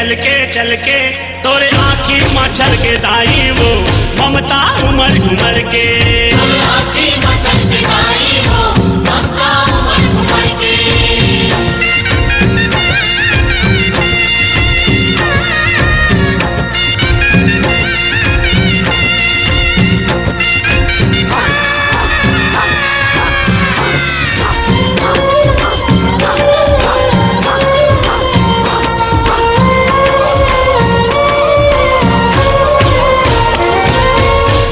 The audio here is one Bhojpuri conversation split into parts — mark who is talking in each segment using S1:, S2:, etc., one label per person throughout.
S1: चल के तोरे आँखी मच्छर के दाई वो ममता उमर घुमर के
S2: आँखी मच्छर के दाई वो ममता उमर घुमर के।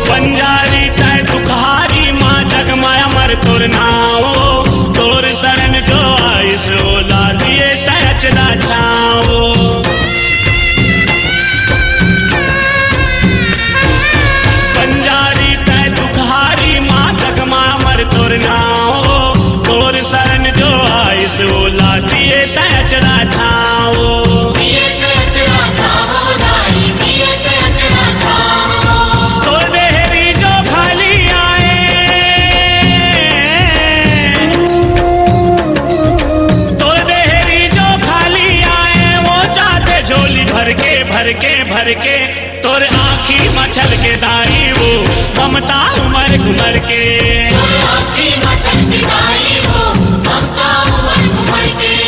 S1: बंजारी तय दुखहारी माँ जगमाया मर तोर नाओ तोर शरण जो आइस ओला दिए तय अचरा छाओ बंजारी तय दुखहारी माँ जगमाया मर तोर नाओ तोर शरण जो आइस ओला दिए तय अचरा छाओ
S2: दिए ते अचरा छावो दाई दिए ते अचरा छावो।
S1: तोर डेहरी जो खाली आए तोर डेहरी जो खाली आए वो चाहते झोली भर के तोर आँखी मछल के दाई वो ममता उमर घुमर के
S2: आँखी मच्छर के दाई वो ममता उमर घुमर के।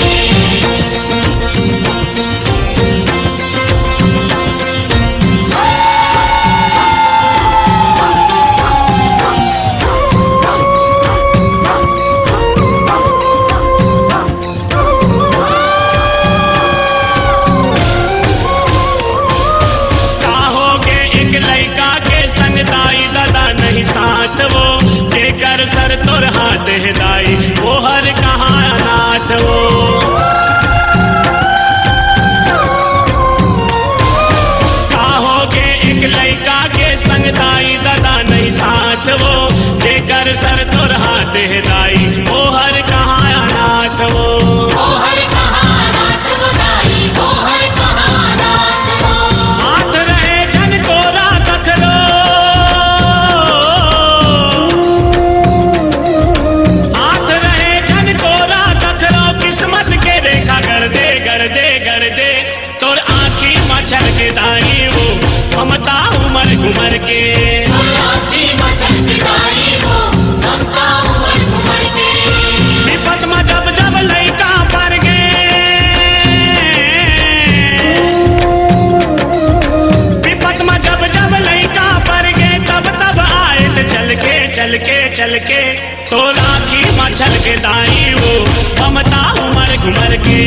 S1: काहोगे एक लड़का के संग दाई दादा नहीं साथ वो जेकर सर तोर हाथ है दाई वो हर कहाँ अनाथ वो काहोगे एक लड़का के संग दाई दादा नहीं साथ वो जेकर सर तोर हाथ है दाई वो हर कहाँ अनाथ वो
S2: वो हर कहाँ रात वो दाई वो हर कहाँ रात वो।
S1: हाथ रहे जन कोरा कखरो हाथ रहे जन कोरा कखरो किस्मत के रेखा कर दे तोर आँखी मच्छर के दाई वो ममता उमर घुमर के
S2: आँखी मच्छर के दाई वो ममता उमर घुमर के।
S1: विपत में जब जब लैका पर गे विपत में जब जब लैका पर गे तब तब आए चल के तोर आँखी मच्छर के दाई वो ममता उमर घुमर के